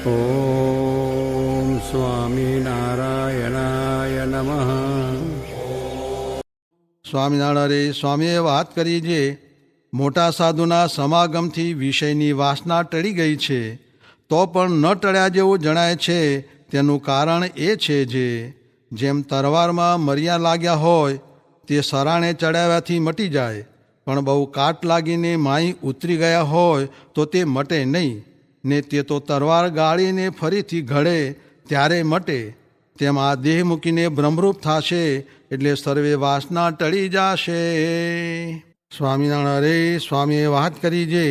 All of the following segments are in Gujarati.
ઓમ સ્વામિનારાયણાય નમઃ. સ્વામિનારાયણ સ્વામીએ વાત કરી જે મોટા સાધુના સમાગમથી વિષયની વાસના ટળી ગઈ છે, તો પણ ન ટળ્યા જેવું જણાય છે. તેનું કારણ એ છે જે જેમ તરવારમાં મરિયા લાગ્યા હોય તે સરાણે ચડાવ્યાથી મટી જાય, પણ બહુ કાટ લાગીને માઈ ઉતરી ગયા હોય તો તે મટે નહીં, ને તે તો તરવાર ગાળીને ફરીથી ઘડે ત્યારે મટે. તેમ આ દેહ મૂકીને બ્રહ્મરૂપ થશે, એટલે સર્વે વાસના ટળી જશે. સ્વામિનારાયણ સ્વામીએ વાત કરી જે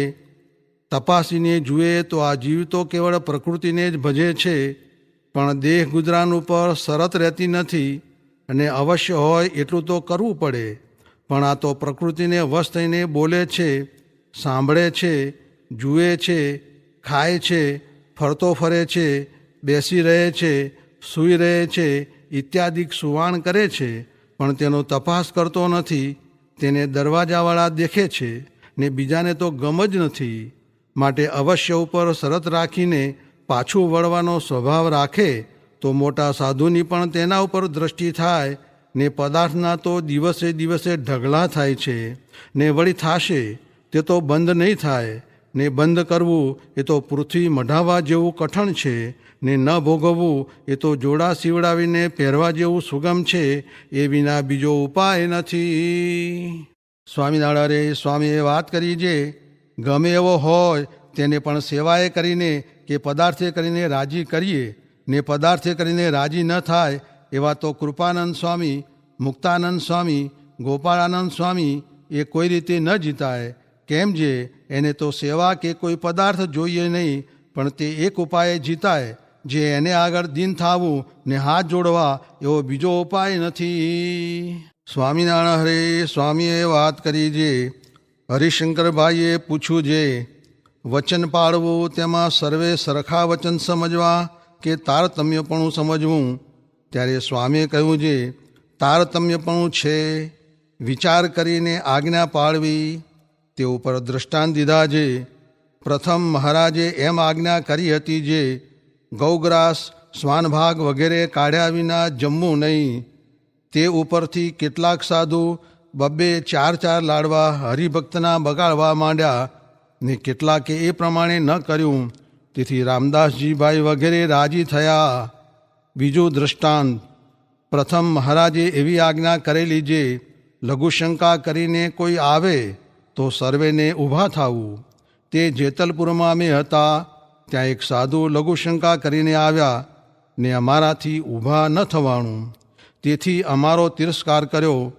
તપાસીને જુએ તો આ જીવ તો કેવળ પ્રકૃતિને જ ભજે છે, પણ દેહ ગુજરાન ઉપર શરત રહેતી નથી, અને અવશ્ય હોય એટલું તો કરવું પડે. પણ આ તો પ્રકૃતિને વશ થઈને બોલે છે, સાંભળે છે, જુએ છે, ખાય છે, ફરતો ફરે છે, બેસી રહે છે, સૂઈ રહે છે ઇત્યાદિક સુવાણ કરે છે, પણ તેનો તપાસ કરતો નથી. તેને દરવાજાવાળા દેખે છે ને બીજાને તો ગમ જ નથી. માટે અવશ્ય ઉપર શરત રાખીને પાછું વળવાનો સ્વભાવ રાખે તો મોટા સાધુની પણ તેના ઉપર દ્રષ્ટિ થાય, ને પદાર્થના તો દિવસે દિવસે ઢગલા થાય છે, ને વળી થાશે તે તો બંધ નહીં થાય. ને બંધ કરવું એ તો પૃથ્વી મઢાવવા જેવું કઠણ છે, ને ન ભોગવવું એ તો જોડા સીવડાવીને પહેરવા જેવું સુગમ છે. એ વિના બીજો ઉપાય નથી. સ્વામિનારાયણ સ્વામીએ વાત કરી જે ગમે એવો હોય તેને પણ સેવાએ કરીને કે પદાર્થે કરીને રાજી કરીએ, ને પદાર્થે કરીને રાજી ન થાય એવા તો કૃપાનંદ સ્વામી, મુક્તાનંદ સ્વામી, ગોપાળાનંદ સ્વામી એ કોઈ રીતે ન જીતાય. કેમ જે એને તો સેવા કે કોઈ પદાર્થ જોઈએ નહીં, પણ તે એક ઉપાય જીતાય, જે એને આગળ દીન થવું ને હાથ જોડવા એવો બીજો ઉપાય નથી. સ્વામિનારાયણ હરે સ્વામીએ વાત કરી જે હરિશંકરભાઈએ પૂછ્યું જે વચન પાળવું તેમાં સર્વે સરખા વચન સમજવા કે તારતમ્યપણું સમજવું. ત્યારે સ્વામીએ કહ્યું જે તારતમ્યપણું છે, વિચાર કરીને આજ્ઞા પાળવી. તે ઉપર દ્રષ્ટાંત દીધા જે પ્રથમ મહારાજે એમ આજ્ઞા કરી હતી જે ગૌગ્રાસ, શ્વાનભાગ વગેરે કાઢ્યા વિના જમવું નહીં. તે ઉપરથી કેટલાક સાધુ બબ્બે ચાર લાડવા હરિભક્તના બગાડવા માંડ્યા, ને કેટલાકે એ પ્રમાણે ન કર્યું. તેથી રામદાસજીભાઈ વગેરે રાજી થયા. બીજું દ્રષ્ટાંત, પ્રથમ મહારાજે એવી આજ્ઞા કરેલી જે લઘુશંકા કરીને કોઈ આવે તો સર્વેને ઊભા થવું. તે જેતલપુરમાં અમે હતા, ત્યાં એક સાધુ લઘુશંકા કરીને આવ્યા, ને અમારાથી ઊભા ન થવાનું, તેથી અમારો તિરસ્કાર કર્યો.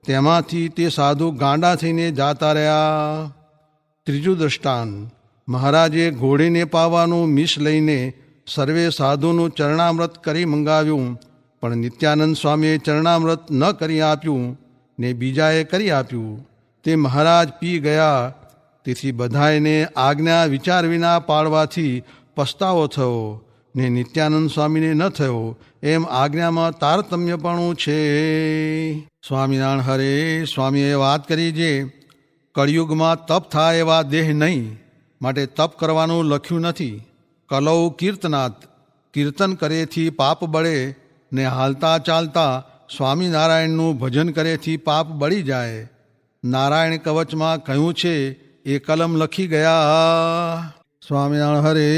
તેમાંથી તે સાધુ ગાંડા થઈને જાતા રહ્યા. ત્રીજું દ્રષ્ટાંત, મહારાજે ઘોડીને પાવાનું મિશ લઈને સર્વે સાધુનું ચરણામૃત કરી મંગાવ્યું, પણ નિત્યાનંદ સ્વામીએ ચરણામૃત ન કરી આપ્યું, ને બીજાએ કરી આપ્યું. તે મહારાજ પી ગયા. તેથી બધાને આજ્ઞા વિચાર વિના પાળવાથી પસ્તાવો થયો, ને નિત્યાનંદ સ્વામીને ન થયો. એમ આજ્ઞામાં તારતમ્યપણું છે. સ્વામિનારાયણ હરે સ્વામીએ વાત કરી જે કળિયુગમાં તપ થાય એવા દેહ નહીં, માટે તપ કરવાનું લખ્યું નથી. કલૌ કીર્તનાથ, કીર્તન કરેથી પાપ બળે, ને હાલતા ચાલતા સ્વામિનારાયણનું ભજન કરેથી પાપ બળી જાય. નારાયણ કવચમાં કહ્યું છે એ કલમ લખી ગયા. સ્વામિનારાયણ હરે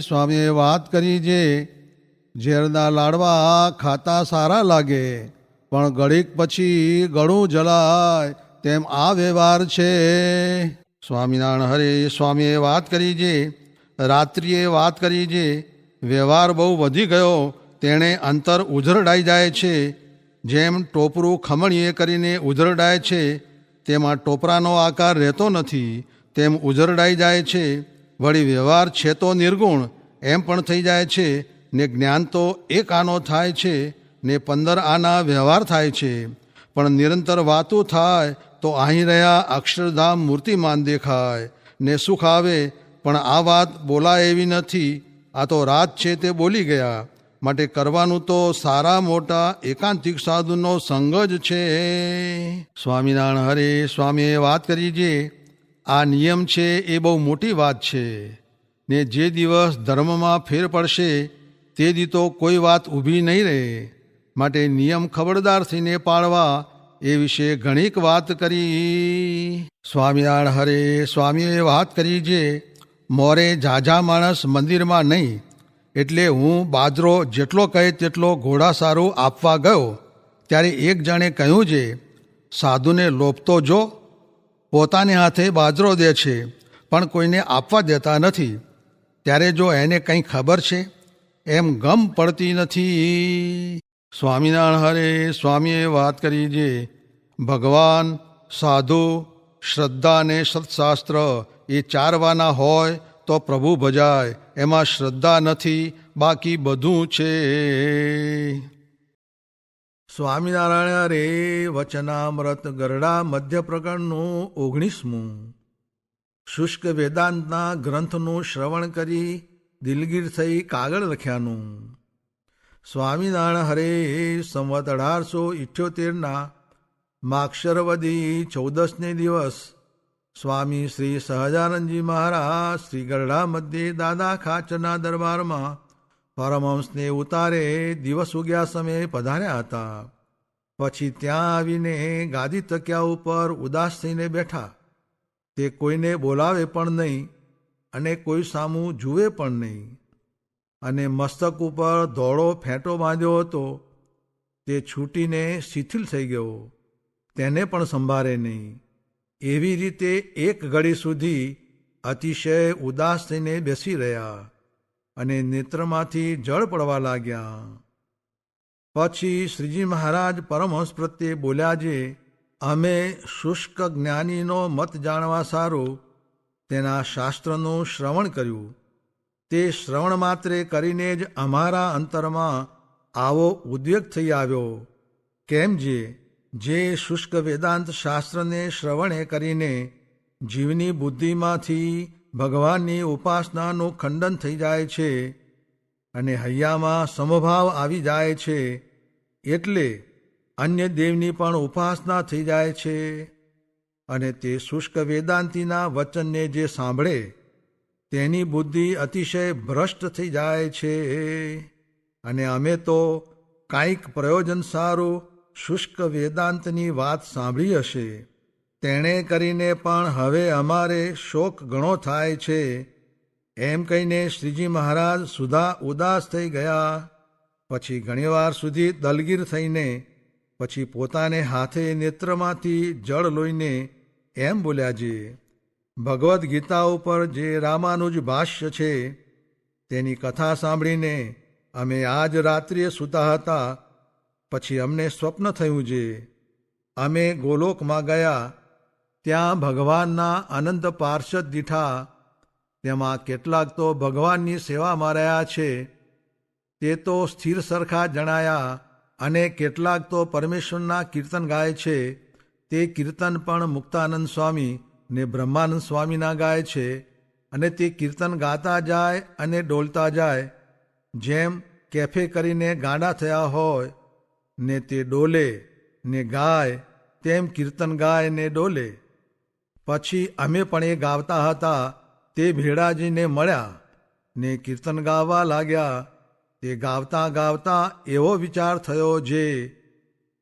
સ્વામીએ વાત કરી જે ઝેરના લાડવા ખાતા સારા લાગે, પણ ઘડીક પછી ગળું જલાય, તેમ આ વ્યવહાર છે. સ્વામિનારાયણ હરે સ્વામીએ વાત કરી જે રાત્રિએ વાત કરી જે વ્યવહાર બહુ વધી ગયો, તેણે અંતર ઉઝરડાઈ જાય છે. જેમ ટોપરું ખમણીએ કરીને ઉઝરડાય છે, તેમાં ટોપરાનો આકાર રહેતો નથી, તેમ ઉઝરડાઈ જાય છે. વળી વ્યવહાર છે તો નિર્ગુણ એમ પણ થઈ જાય છે, ને જ્ઞાન તો એક આનો થાય છે, ને 15 આના વ્યવહાર થાય છે. પણ નિરંતર વાતું થાય તો અહીં રહ્યા અક્ષરધામ મૂર્તિમાન દેખાય, ને સુખ આવે. પણ આ વાત બોલાય એવી નથી. આ તો રાત છે તે બોલી ગયા. માટે કરવાનું તો સારા મોટા એકાંતિક સાધુનો સંગ જ છે. સ્વામિનારાયણ હરે સ્વામીએ વાત કરી જે આ નિયમ છે એ બહુ મોટી વાત છે. ને જે દિવસ ધર્મમાં ફેર પડશે તે દી તો કોઈ વાત ઊભી નહીં રહે. માટે નિયમ ખબરદાર થઈને પાળવા એ વિશે ઘણીક વાત કરી. સ્વામિનારાયણ હરે. સ્વામીએ વાત કરી જે મોરે ઝાઝા માણસ મંદિરમાં નહીં, એટલે હું બાજરો જેટલો કહે તેટલો ઘોડાસારું આપવા ગયો ત્યારે એક જણે કહ્યું છે, સાધુને લોભતો જો, પોતાને હાથે બાજરો દે છે પણ કોઈને આપવા દેતા નથી. ત્યારે જો એને કંઈ ખબર છે એમ ગમ પડતી નથી. સ્વામિનારાયણ હરે. સ્વામીએ વાત કરી જે ભગવાન, સાધુ, શ્રદ્ધા અને સત્શાસ્ત્ર એ ચારવાના હોય તો પ્રભુ ભજાય. એમાં શ્રદ્ધા નથી, બાકી બધું છે. સ્વામિનારાયણ હરે. વચનામૃત ગરડા મધ્ય પ્રકરણનું 19મું. શુષ્ક વેદાંતના ગ્રંથનું શ્રવણ કરી દિલગીર થઈ કાગળ લખ્યાનું. સ્વામિનારાયણ હરે. સંવત 1878 માક્ષરવદી 14ને દિવસ સ્વામી શ્રી સહજાનંદજી મહારાજ શ્રી ગરડા મધ્યે દાદા ખાચરના દરબારમાં પરમહંસને ઉતારે દિવસ ઉગ્યા સમયે પધાર્યા હતા. પછી ત્યાં આવીને ગાદી તકિયા ઉપર ઉદાસ થઈને બેઠા. તે કોઈને બોલાવે પણ નહીં અને કોઈ સામું જુએ પણ નહીં. અને મસ્તક ઉપર ધોળો ફેંટો બાંધ્યો હતો, તે છૂટીને શિથિલ થઈ ગયો, તેને પણ સંભાળે નહીં. એવી રીતે એક ઘડી સુધી અતિશય ઉદાસ થઈને બેસી રહ્યા અને નેત્રમાંથી જળ પડવા લાગ્યા. પછી શ્રીજી મહારાજ પરમહંસ પ્રત્યે બોલ્યા જે અમે શુષ્ક જ્ઞાનીનો મત જાણવા સારું તેના શાસ્ત્રનું શ્રવણ કર્યું. તે શ્રવણ માત્રે કરીને જ અમારા અંતરમાં આવો ઉદ્વેગ થઈ આવ્યો. કેમ જે શુષ્ક વેદાંત શાસ્ત્રને શ્રવણે કરીને જીવની બુદ્ધિમાંથી ભગવાનની ઉપાસનાનું ખંડન થઈ જાય છે અને હૈયામાં સમભાવ આવી જાય છે, એટલે અન્ય દેવની પણ ઉપાસના થઈ જાય છે. અને તે શુષ્ક વેદાંતીના વચનને જે સાંભળે તેની બુદ્ધિ અતિશય ભ્રષ્ટ થઈ જાય છે. અને અમે તો કાંઈક પ્રયોજન સારું શુષ્ક વેદાંતની વાત સાંભળી હશે, તેણે કરીને પણ હવે અમારે શોક ઘણો થાય છે. એમ કહીને શ્રીજી મહારાજ સુધા ઉદાસ થઈ ગયા. પછી ઘણીવાર સુધી દલગીર થઈને પછી પોતાને હાથે નેત્રમાંથી જળ લોહીને એમ બોલ્યા જે ભગવદ્ ગીતા ઉપર જે રામાનુજ ભાષ્ય છે તેની કથા સાંભળીને અમે આજ રાત્રિએ સૂતા હતા. પછી અમને સ્વપ્ન થયું જે અમે ગોલોકમાં ગયા. ત્યાં ભગવાનના અનંત પાર્ષદ દીઠા. તેમાં કેટલાક તો ભગવાનની સેવામાં રહ્યા છે, તે તો સ્થિર સરખા જણાયા. અને કેટલાક તો પરમેશ્વરના કીર્તન ગાય છે, તે કીર્તન પણ મુક્તાનંદ સ્વામી ને બ્રહ્માનંદ સ્વામીના ગાય છે. અને તે કીર્તન ગાતા જાય અને ડોલતા જાય, જેમ કેફે કરીને ગાંડા થયા હોય ને તે ડોલે ને ગાય, તેમ કીર્તન ગાય ને ડોલે. પછી અમે પણ એ ગાવતા હતા. તે ભેડાજીને મળ્યા ને કીર્તન ગાવા લાગ્યા. તે ગાવતા ગાવતા એવો વિચાર થયો જે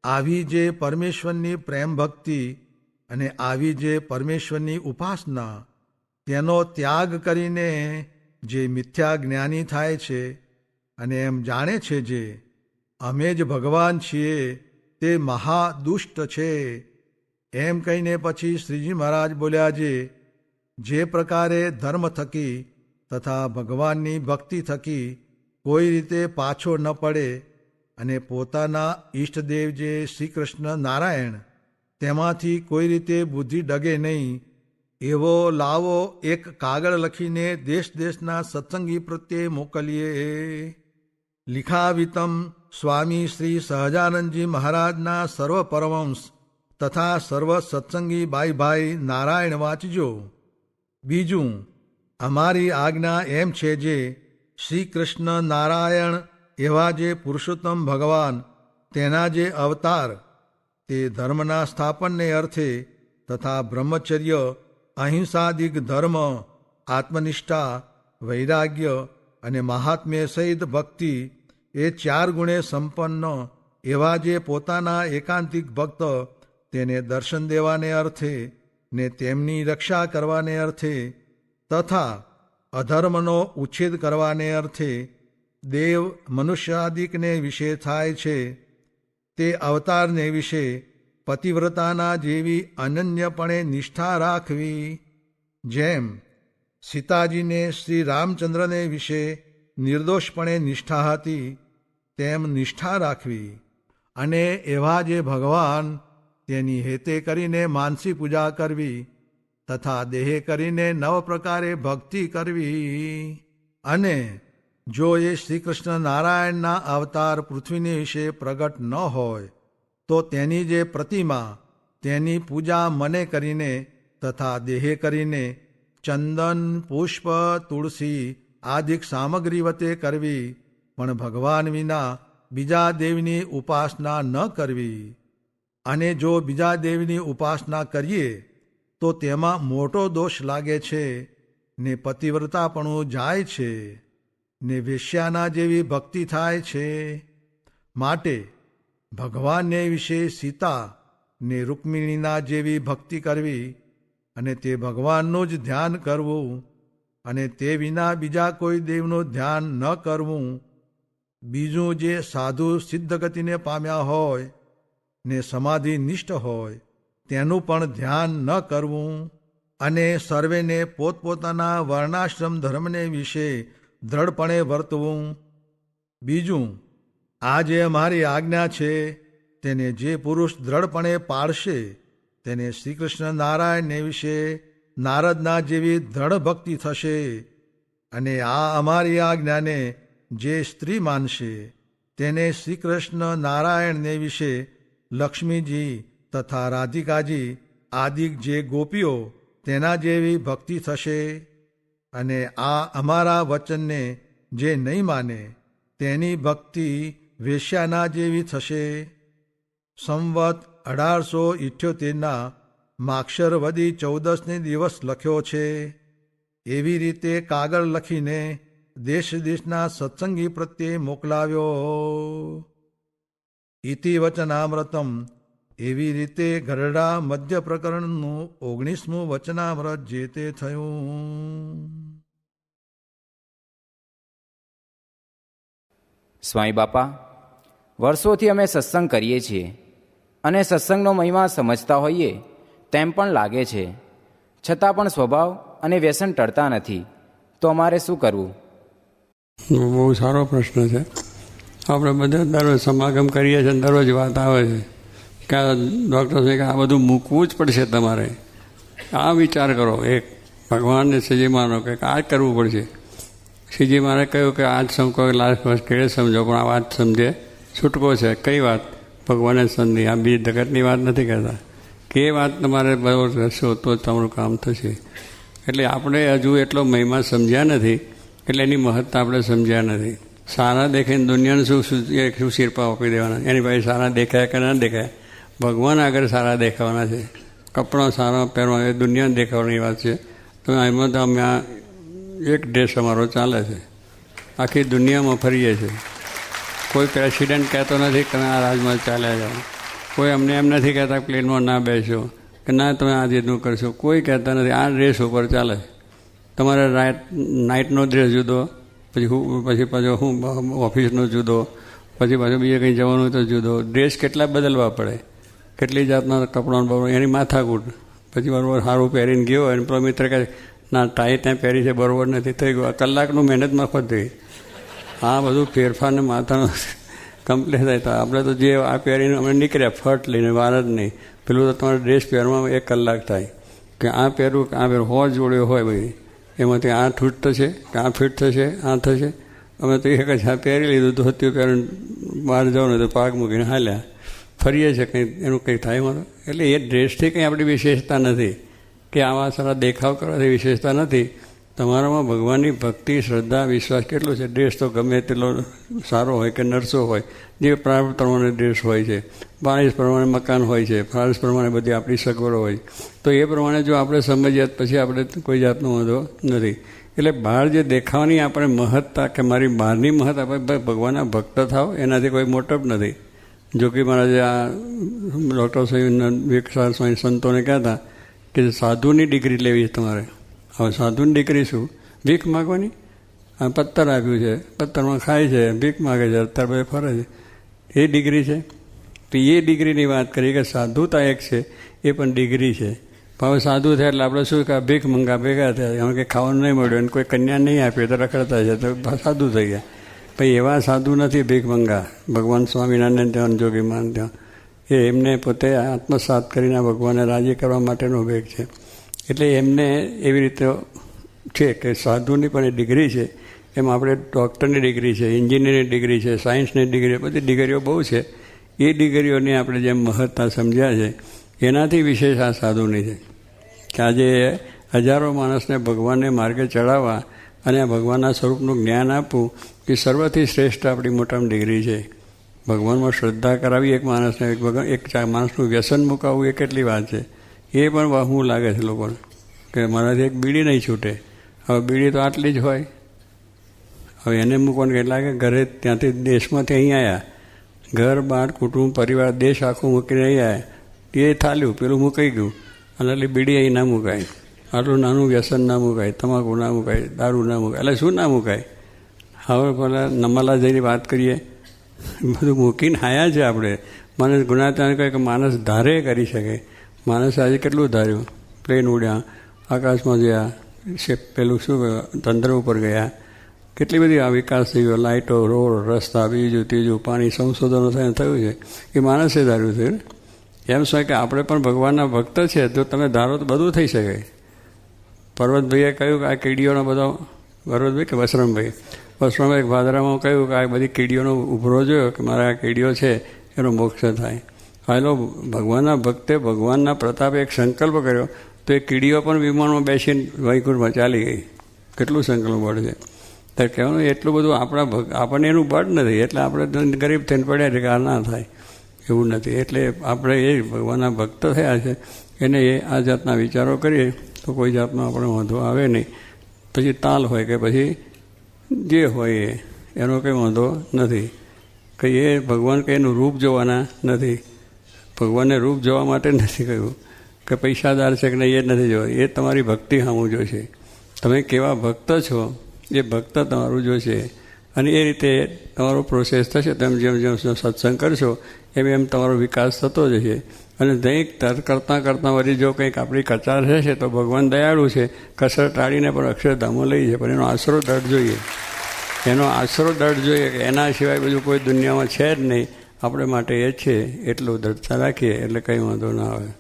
આવી જે પરમેશ્વરની પ્રેમ ભક્તિ અને આવી જે પરમેશ્વરની ઉપાસના તેનો ત્યાગ કરીને જે મિથ્યા જ્ઞાની થાય છે અને એમ જાણે છે જે અમે જ ભગવાન છીએ, તે મહાદુષ્ટ છે. એમ કહીને પછી શ્રીજી મહારાજ બોલ્યા જે પ્રકારે ધર્મ થકી તથા ભગવાનની ભક્તિ થકી કોઈ રીતે પાછો ન પડે અને પોતાના ઈષ્ટદેવ જે શ્રી કૃષ્ણ નારાયણ તેમાંથી કોઈ રીતે બુદ્ધિ ડગે નહીં, એવો લાવો એક કાગળ લખીને દેશ દેશના સત્સંગી પ્રત્યે મોકલીએ. લિખાવિતમ સ્વામી શ્રી સહજાનંદજી મહારાજના સર્વ પરમહંસ તથા સર્વ સત્સંગી ભાઈ નારાયણ વાંચજો. બીજું, અમારી આજ્ઞા એમ છે જે શ્રી કૃષ્ણ નારાયણ એવા જે પુરુષોત્તમ ભગવાન તેના જે અવતાર તે ધર્મના સ્થાપનને અર્થે તથા બ્રહ્મચર્ય, અહિંસાદિક ધર્મ, આત્મનિષ્ઠા વૈરાગ્ય અને મહાત્મ્ય સહિત ભક્તિ એ 4 ગુણે સંપન્ન એવા જે પોતાના એકાંતિક ભક્ત તેને દર્શન દેવાને અર્થે ને તેમની રક્ષા કરવાને અર્થે તથા અધર્મનો ઉચ્છેદ કરવાને અર્થે દેવ મનુષ્યાદિકને વિશે થાય છે તે અવતારને વિશે પતિવ્રતાના જેવી અનન્યપણે નિષ્ઠા રાખવી, જેમ સીતાજીને શ્રી રામચંદ્રને વિશે નિર્દોષપણે નિષ્ઠા હતી તેમ નિષ્ઠા રાખવી, અને એવા જે ભગવાન તેની હેતે કરીને માનસી પૂજા કરવી તથા દેહે કરીને 9 પ્રકારે ભક્તિ કરવી. અને જો એ શ્રીકૃષ્ણ નારાયણના અવતાર પૃથ્વીની વિશે પ્રગટ ન હોય તો તેની જે પ્રતિમા તેની પૂજા મને કરીને તથા દેહે કરીને ચંદન પુષ્પ તુલસી આદિક સામગ્રી વતે કરવી, પણ ભગવાન વિના બીજા દેવની ઉપાસના ન કરવી. અને જો બીજા દેવની ઉપાસના કરીએ તો તેમાં મોટો દોષ લાગે છે ને પતિવ્રતાપણું જાય છે ને વેશ્યાના જેવી ભક્તિ થાય છે. માટે ભગવાનને વિશે સીતા ને રૂકમિણીના જેવી ભક્તિ કરવી અને તે ભગવાનનું જ ધ્યાન કરવું, અને તે વિના બીજા કોઈ દેવનું ધ્યાન ન કરવું. બીજું જે સાધુ સિદ્ધગતિને પામ્યા હોય ને સમાધિ નિષ્ઠ હોય તેનું પણ ધ્યાન ન કરવું, અને સર્વેને પોતપોતાના વર્ણાશ્રમ ધર્મને વિશે દ્રઢપણે વર્તવું. બીજું, આ જે અમારી આજ્ઞા છે તેને જે પુરુષ દ્રઢપણે પાળશે તેને શ્રીકૃષ્ણ નારાયણને વિશે નારદના જેવી દ્રઢ ભક્તિ થશે. અને આ અમારી આજ્ઞાને જે સ્ત્રી માનશે તેને શ્રીકૃષ્ણ નારાયણને વિશે લક્ષ્મીજી તથા રાધિકાજી આદિક જે ગોપીઓ તેના જેવી ભક્તિ થશે. અને આ અમારા વચનને જે નહીં માને તેની ભક્તિ વેશ્યાના જેવી થશે. સંવત 1878 માક્ષર વદી 14ને દિવસ લખ્યો છે. એવી રીતે કાગળ લખીને દેશ દેશના સત્સંગી પ્રત્યે મોકલાવ્યો. ઇતિ વચનામૃતમ. એવી રીતે ગરડા મધ્ય પ્રકરણનું 19મું વચનામૃત જે તે થયું. સ્વામી બાપા, વર્ષોથી અમે સત્સંગ કરીએ છીએ અને સત્સંગનો મહિમા સમજતા હોઈએ તેમ પણ લાગે છે, છતાં પણ સ્વભાવ અને વ્યસન ટળતા નથી, તો અમારે શું કરવું? બહુ સારો પ્રશ્ન છે. આપણે બધા દરરોજ સમાગમ કરીએ છીએ, દરરોજ વાત આવે છે કે આ ડૉક્ટર સાહેબ કે આ બધું મૂકવું જ પડશે તમારે. આ વિચાર કરો, એક ભગવાનને શ્રીજી માનો કે આ કરવું પડશે. શ્રીજી મારે કહ્યું કે આજ સમકો લાસ્ટ વર્ષ કેળે સમજો, પણ આ વાત સમજે છૂટકો છે. કઈ વાત? ભગવાને સંધિ. આ બીજી જગતની વાત નથી કહેતા કે એ વાત તમારે બરાબર કરશો તો તમારું કામ થશે. એટલે આપણે હજુ એટલો મહિમા સમજ્યા નથી, એટલે એની મહત્તા આપણે સમજ્યા નથી. સારા દેખાઈને દુનિયાને શું શિરપા આપી દેવાના? એની પાસે સારા દેખાય કે ના દેખાય, ભગવાન આગળ સારા દેખાવાના છે. કપડાં સારા પહેરવા એ દુનિયાને દેખાવાની વાત છે. તો એમાં તો અમે આ એક ડ્રેસ અમારો ચાલે છે, આખી દુનિયામાં ફરીએ છીએ. કોઈ પ્રેસિડેન્ટ કહેતો નથી કે આ રાજમાં ચાલ્યા જાઓ. કોઈ અમને એમ નથી કહેતા પ્લેનમાં ના બેસો કે ના તમે આ રીતનું કરશો, કોઈ કહેતા નથી. આ ડ્રેસ ઉપર ચાલે. તમારે નાઇટનો ડ્રેસ જુદો, પછી પાછો હું ઓફિસનો જુદો, પછી પાછું બીજે કંઈ જવાનું હોય તો જુદો. ડ્રેસ કેટલા બદલવા પડે, કેટલી જાતના કપડાં બરોબર, એની માથાકૂટ. પછી બરાબર સારું પહેરીને ગયો અને પેલો મિત્ર કહે ના ટાઈ ત્યાં પહેરી છે બરાબર નથી, થઈ ગયું. કલાકનું મહેનત મફત થઈ. આ બધું ફેરફારને માથાનો કમ્પ્લેટ થાય. તો આપણે તો જે આ પહેરીને અમે નીકળ્યા ફટ લઈને વાર જ નહીં. પેલું તો તમારે ડ્રેસ પહેરવામાં 1 કલાક થાય કે આ પહેરવું કે આ પહેરવું. હો જોડ્યો હોય ભાઈ, એમાંથી આ છૂટ થશે કે આ ફિટ થશે, આ થશે. અમે તો એક જ આ પહેરી લીધું તો હતું પહેરીને બહાર જવાનું તો પાક મૂકીને હાલ્યા ફરીએ છીએ. કંઈ એનું કંઈ થાય મારો. એટલે એ ડ્રેસથી કંઈ આપણી વિશેષતા નથી કે આવા સારા દેખાવ કરવાથી વિશેષતા નથી. તમારામાં ભગવાનની ભક્તિ, શ્રદ્ધા, વિશ્વાસ કેટલો છે. ડ્રેસ તો ગમે તેટલો સારો હોય કે નરસો હોય, જે પ્રાપ્ત પ્રમાણે ડ્રેસ હોય છે, બારીશ પ્રમાણે મકાન હોય છે, ફારસ પ્રમાણે બધી આપણી સગવડો હોય, તો એ પ્રમાણે જો આપણે સમજીએ પછી આપણે કોઈ જાતનો વાંધો નથી. એટલે બહાર જે દેખાવાની આપણે મહત્તા કે મારી બહારની મહત્તા, ભગવાનના ભક્ત થાવ એનાથી કોઈ મોટપ નથી. જોગી મહારાજે આ ડૉક્ટર વિવેકાનંદ સ્વામી સંતોને કહેતા કે સાધુની ડિગ્રી લેવી છે તમારે. હવે સાધુની ડિગ્રી શું? ભીખ માગવાની. આ પથ્થર આપ્યું છે, પથ્થરમાં ખાય છે, ભીખ માગે છે, અત્યારે બધે ફરે છે, એ ડિગ્રી છે. તો એ ડિગ્રીની વાત કરી કે સાધુતા એક છે, એ પણ ડિગ્રી છે. હવે સાધુ થયા એટલે આપણે શું કે ભીખ મંગા ભેગા થયા, એમાં કંઈ ખાવાનું નહીં મળ્યું અને કોઈ કન્યા નહીં આપી તો રખડતા છે તો સાધુ થઈ ગયા. ભાઈ એવા સાધુ નથી ભીખ મંગા. ભગવાન સ્વામિનારાયણ ત્યાં, જોગીમાન ત્યાં, એ એમને પોતે આત્મસાત કરીને ભગવાનને રાજી કરવા માટેનો ભેગ છે. એટલે એમને એવી રીતે છે કે સાધુની પણ એ ડિગ્રી છે. એમ આપણે ડૉક્ટરની ડિગ્રી છે, એન્જિનિયરની ડિગ્રી છે, સાયન્સની ડિગ્રી, બધી ડિગ્રીઓ બહુ છે. એ ડિગ્રીઓની આપણે જેમ મહત્તા સમજ્યા છે એનાથી વિશેષ આ સાધુની છે કે આજે હજારો માણસને ભગવાનને માર્ગે ચડાવવા અને આ ભગવાનના સ્વરૂપનું જ્ઞાન આપવું એ સર્વથી શ્રેષ્ઠ આપણી મોટામાં ડિગ્રી છે. ભગવાનમાં શ્રદ્ધા કરાવી એક માણસને, એક માણસનું વ્યસન મુકાવવું એ કેટલી વાત છે. એ પણ વાહવું લાગે છે લોકોને કે મારાથી એક બીડી નહીં છૂટે. હવે બીડી તો આટલી જ હોય. હવે એને મૂકવાનું કેટલા કે ઘરે ત્યાંથી દેશમાંથી અહીં આવ્યા, ઘર બાર કુટુંબ પરિવાર દેશ આખું મૂકીને અહીં આવ્યા, એ થાલ્યું, પેલું મુકાઈ ગયું. અને એટલે બીડી અહીં ના મુકાય, આટલું નાનું વ્યસન ના મુકાય, તમાકુ ના મુકાય, દારૂ ના મુકાય, એટલે શું ના મુકાય. હવે પેલા નમાલા જઈને વાત કરીએ, બધું મૂકીને આયા છે આપણે. માણસ ગુનાચાર કહે કે માણસ ધારે કરી શકે. માણસ આજે કેટલું ધાર્યું, પ્લેન ઉડ્યા, આકાશમાં ગયા, પેલું શું ચંદ્ર ઉપર ગયા, કેટલી બધી આ વિકાસ થઈ ગયો, લાઇટો, રોડ, રસ્તા, બીજું ત્રીજું, પાણી, સંશોધનો થયું છે. એ માણસે ધાર્યું છે. એમ શું કે આપણે પણ ભગવાનના ભક્ત છે તો તમે ધારો તો બધું થઈ શકે. પર્વતભાઈએ કહ્યું કે આ કીડીઓનો બધો, પર્વતભાઈ કે વસરામભાઈ ભાદરામાં કહ્યું કે આ બધી કીડીઓનો ઉભરો જોયો કે મારા આ કીડીઓ છે એનો મોક્ષ થાય. હાલો ભગવાનના ભક્તે ભગવાનના પ્રતાપે એક સંકલ્પ કર્યો તો એ કીડીઓ પણ વિમાનમાં બેસીને વૈકુંઠમાં ચાલી ગઈ. કેટલું સંકલ્પ બળ છે. ત્યારે કહેવાનું એટલું બધું આપણને એનું બળ નથી એટલે આપણે ગરીબ થઈને પડ્યા છે કે આ ના થાય એવું નથી. એટલે આપણે એ ભગવાનના ભક્ત થયા છે એને એ આ જાતના વિચારો કરીએ તો કોઈ જાતનો આપણે વાંધો આવે નહીં. પછી તાલ હોય કે પછી જે હોય એનો કંઈ વાંધો નથી. કંઈ એ ભગવાન કંઈ એનું રૂપ જોવાના નથી. ભગવાનને રૂપ જોવા માટે નથી કહ્યું કે પૈસાદાર છે કે નહીં એ નથી જોવા. એ તમારી ભક્તિ સામું જોશે. તમે કેવા ભક્ત છો એ ભક્ત તમારું જોશે. અને એ રીતે તમારો પ્રોસેસ થશે. તમે જેમ જેમ સત્સંગ કરશો એમ એમ તમારો વિકાસ થતો જશે. અને દૈનિક કરતાં કરતાં વળી જો કંઈક આપણી કચાર રહેશે તો ભગવાન દયાળુ છે, કસર ટાળીને પણ અક્ષરધામો લઈ છે. પણ એનો આશરો દઢ જોઈએ. એનો આશરો દઢ જોઈએ કે એના સિવાય બધું કોઈ દુનિયામાં છે જ નહીં. આપણે માટે એ છે એટલું દઢતા રાખીએ એટલે કંઈ વાંધો ના આવે.